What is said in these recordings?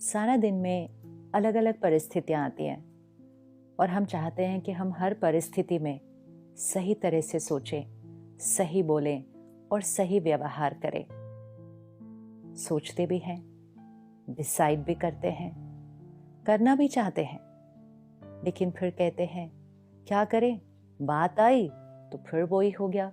सारा दिन में अलग अलग परिस्थितियाँ आती हैं और हम चाहते हैं कि हम हर परिस्थिति में सही तरह से सोचें, सही बोलें और सही व्यवहार करें। सोचते भी हैं, डिसाइड भी करते हैं, करना भी चाहते हैं, लेकिन फिर कहते हैं क्या करें, बात आई तो फिर वही हो गया,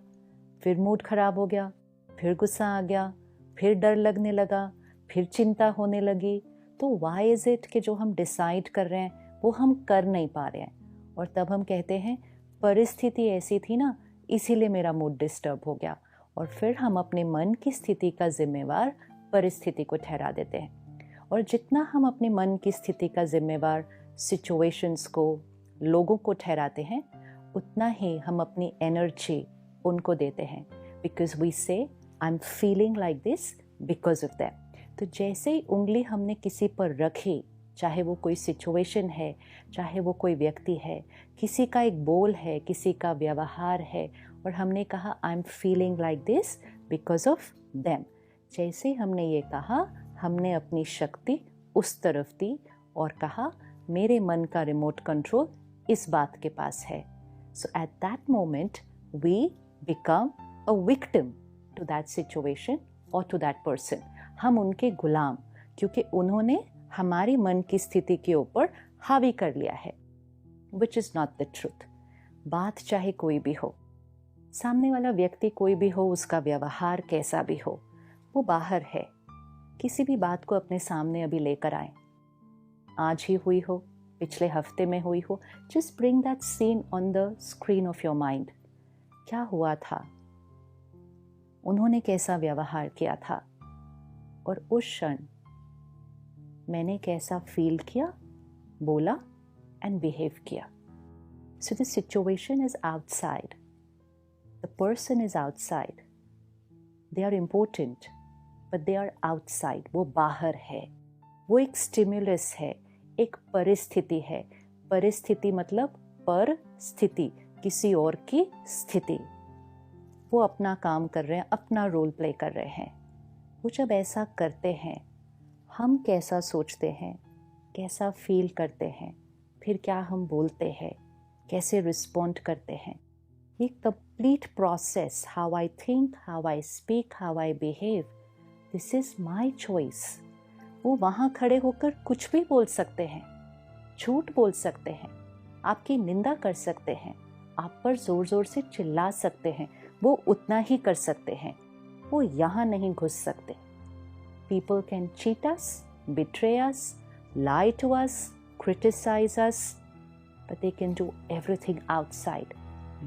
फिर मूड खराब हो गया, फिर गुस्सा आ गया, फिर डर लगने लगा, फिर चिंता होने लगी। तो व्हाई इज इट कि जो हम डिसाइड कर रहे हैं वो हम कर नहीं पा रहे हैं, और तब हम कहते हैं परिस्थिति ऐसी थी ना, इसीलिए मेरा मूड डिस्टर्ब हो गया। और फिर हम अपने मन की स्थिति का जिम्मेवार परिस्थिति को ठहरा देते हैं। और जितना हम अपने मन की स्थिति का जिम्मेवार सिचुएशंस को, लोगों को ठहराते हैं, उतना ही हम अपनी एनर्जी उनको देते हैं। बिकॉज वी से I am feeling like this because of that. तो जैसे ही उंगली हमने किसी पर रखी, चाहे वो कोई सिचुएशन है, चाहे वो कोई व्यक्ति है, किसी का एक बोल है, किसी का व्यवहार है, और हमने कहा I am feeling like this because of them, जैसे ही हमने ये कहा, हमने अपनी शक्ति उस तरफ दी और कहा मेरे मन का रिमोट कंट्रोल इस बात के पास है। So at that moment we become a victim to that situation और टू दैट पर्सन। हम उनके गुलाम, क्योंकि उन्होंने हमारी मन की स्थिति के ऊपर हावी कर लिया है, which is not the truth. बात चाहे कोई भी हो, सामने वाला व्यक्ति कोई भी हो, उसका व्यवहार कैसा भी हो, वो बाहर है। किसी भी बात को अपने सामने अभी लेकर आए, आज ही हुई हो, पिछले हफ्ते में हुई हो, just bring that scene on the screen of your mind. क्या हुआ था, उन्होंने कैसा व्यवहार किया था, और उस क्षण मैंने कैसा फील किया, बोला एंड बिहेव किया। So the situation is outside, the person is outside, they are important but they are outside. वो बाहर है, वो एक स्टिमुलस है, एक परिस्थिति है। परिस्थिति मतलब पर स्थिति, किसी और की स्थिति। वो अपना काम कर रहे हैं, अपना रोल प्ले कर रहे हैं। वो जब ऐसा करते हैं, हम कैसा सोचते हैं, कैसा फील करते हैं, फिर क्या हम बोलते हैं, कैसे रिस्पॉन्ड करते हैं, ये complete process, how I think, how I speak, how I behave, this is my choice. वो वहाँ खड़े होकर कुछ भी बोल सकते हैं, झूठ बोल सकते हैं, आपकी निंदा कर सकते हैं, आप पर जोर जोर से चिल्ला सकते हैं, वो उतना ही कर सकते हैं। वो यहाँ नहीं घुस सकते। People can cheat us, betray us, lie to us, criticize us, but they can do everything outside.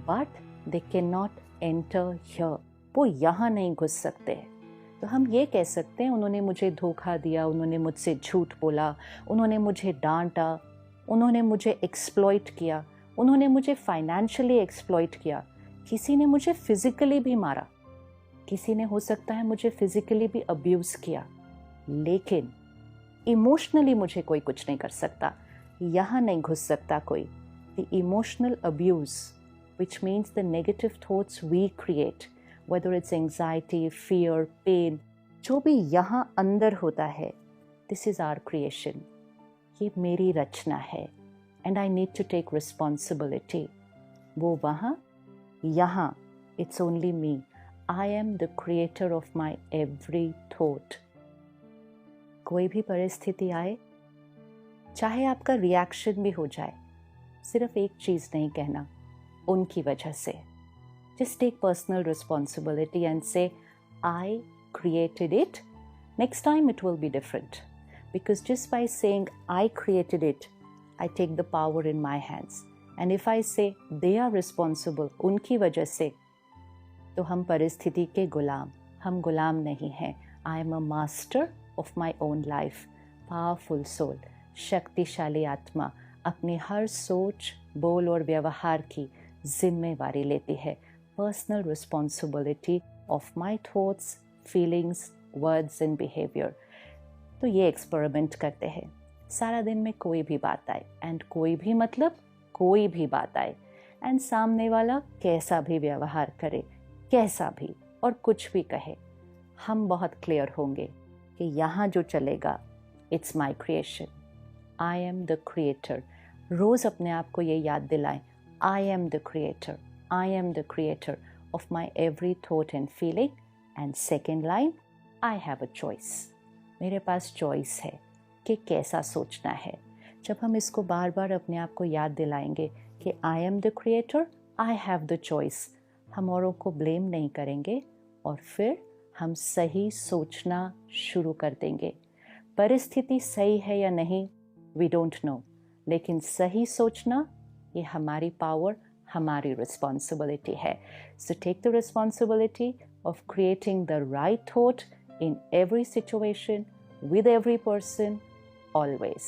But they cannot enter here. वो यहाँ नहीं घुस सकते हैं। तो हम ये कह सकते हैं उन्होंने मुझे धोखा दिया, उन्होंने मुझसे झूठ बोला, उन्होंने मुझे डांटा, उन्होंने मुझे एक्सप्लॉइट किया, उन्होंने मुझे फाइनेंशियली एक्सप्लॉइट किया, किसी ने मुझे फिजिकली भी मारा, किसी ने हो सकता है मुझे फिजिकली भी अब्यूज किया, लेकिन इमोशनली मुझे कोई कुछ नहीं कर सकता। यहाँ नहीं घुस सकता कोई। The emotional abuse, which means the negative thoughts we create, whether it's anxiety, fear, pain, जो भी यहाँ अंदर होता है, दिस इज आवर क्रिएशन। ये मेरी रचना है and I need to take responsibility. वो वहाँ, यहाँ, it's only me. I am the creator of my every thought. कोई भी परिस्थिति आए, चाहे आपका रिएक्शन भी हो जाए, सिर्फ एक चीज़ नहीं कहना, उनकी वजह से। Just take personal responsibility and say, I created it. Next time it will be different. Because just by saying I created it, I take the power in my hands. And if I say they are responsible, उनकी वजह से, तो हम परिस्थिति के गुलाम, हम गुलाम नहीं हैं। I am a master of my own life. Powerful soul, शक्तिशाली आत्मा अपनी हर सोच, बोल और व्यवहार की जिम्मेवारी लेती है। Personal responsibility of my thoughts, feelings, words and behaviour. तो ये एक्सपेरिमेंट करते हैं। सारा दिन में कोई भी बात आए, एंड कोई भी मतलब कोई भी बात आए, एंड सामने वाला कैसा भी व्यवहार करे, कैसा भी और कुछ भी कहे, हम बहुत क्लियर होंगे कि यहाँ जो चलेगा it's my creation, I am the creator. रोज़ अपने आप को ये याद दिलाएं, I am the creator, I am the creator of my every thought and feeling. And second line, I have a choice, मेरे पास चॉइस है कि कैसा सोचना है। जब हम इसको बार बार अपने आप को याद दिलाएंगे कि आई am the creator, I have the choice, हम औरों को ब्लेम नहीं करेंगे और फिर हम सही सोचना शुरू कर देंगे। परिस्थिति सही है या नहीं, वी डोंट नो, लेकिन सही सोचना ये हमारी पावर, हमारी रिस्पॉन्सिबिलिटी है। So take the responsibility of creating the right thought in every situation, with every person, always.